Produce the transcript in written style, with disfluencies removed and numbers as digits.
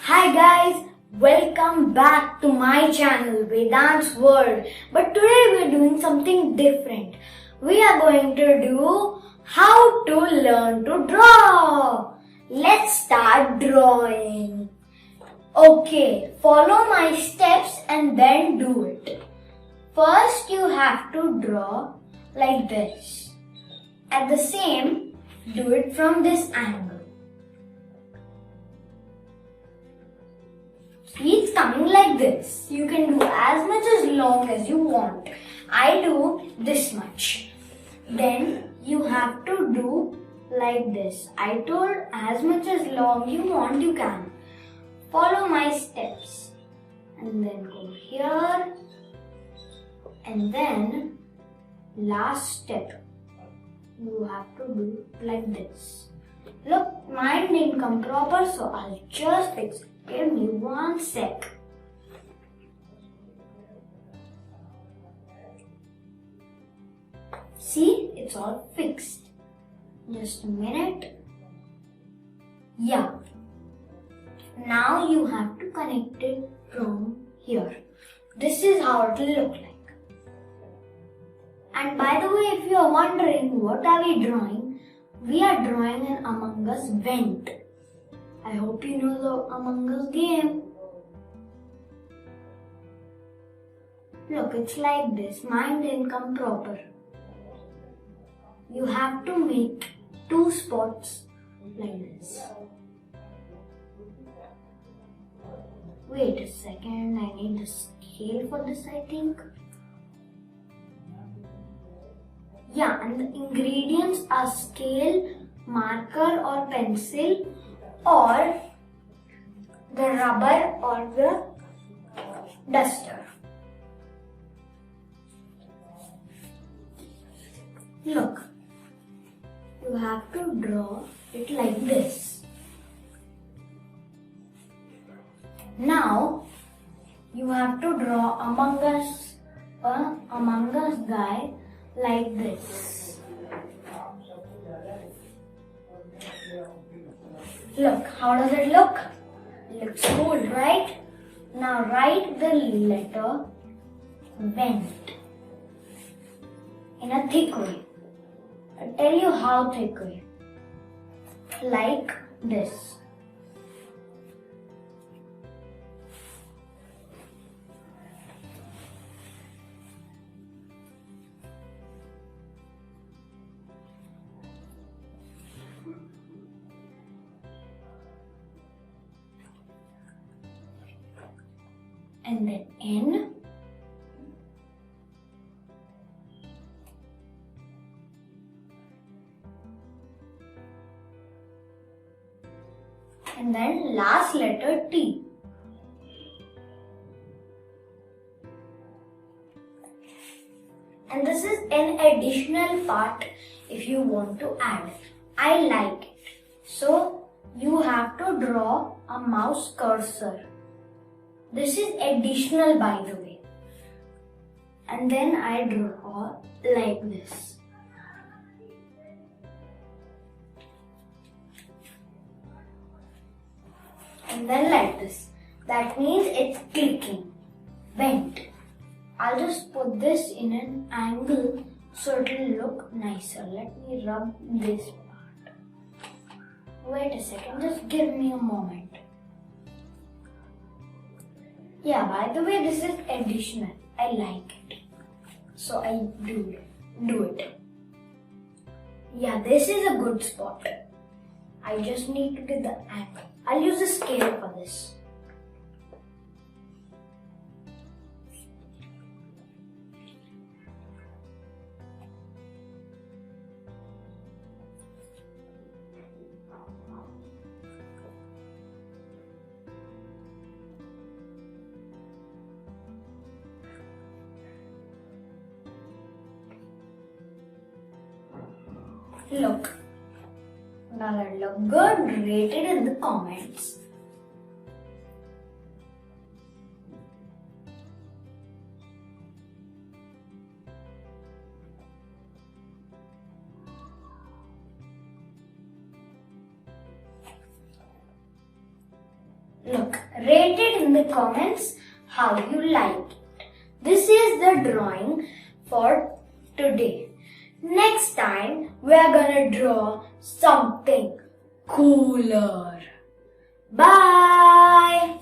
Hi guys, welcome back to my channel Vedaant's World. But today we're doing something different. We are going to do how to learn to draw. Let's start drawing. Okay, follow my steps and then do it. First you have to draw like this. At the same, do it from this angle. See, it's coming like this. You can do as much as long as you want. I do this much. Then you have to do like this. I told as much as long you want you can. Follow my steps. And then go here. And then last step. You have to do like this. Look, mine didn't come proper, so I'll just fix it. Give me 1 sec. See, it's all fixed. Just a minute. Yeah. Now you have to connect it from here. This is how it will look like. And by the way, if you are wondering what are we drawing, we are drawing an Among Us vent. I hope you know the Among Us game. Look, it's like this. Mine didn't come proper. You have to make 2 spots like this. Wait a second, I need the scale for this, I think. Yeah, and the ingredients are scale, marker or pencil, or the rubber or the duster. Look, you have to draw it like this. Now, you have to draw Among Us guy like this. Look, how does it look? It looks cool, right? Now write the letter vent in a thick way. I'll tell you how thick way. Like this. And then N. And then last letter T. And this is an additional part if you want to add. I like it. So you have to draw a mouse cursor. This is additional, by the way. And then I draw like this. And then like this. That means it's clicking. Vent. I'll just put this in an angle so it will look nicer. Let me rub this part. Wait a second, just give me a moment. Yeah, by the way, this is additional. I like it. So I do it. Yeah, this is a good spot. I just need to get the angle. I'll use a scale for this. Look. Now that look good, rate it in the comments. Look, Rate it in the comments how you like it. This is the drawing for today. Next time we are gonna draw something cooler. Bye!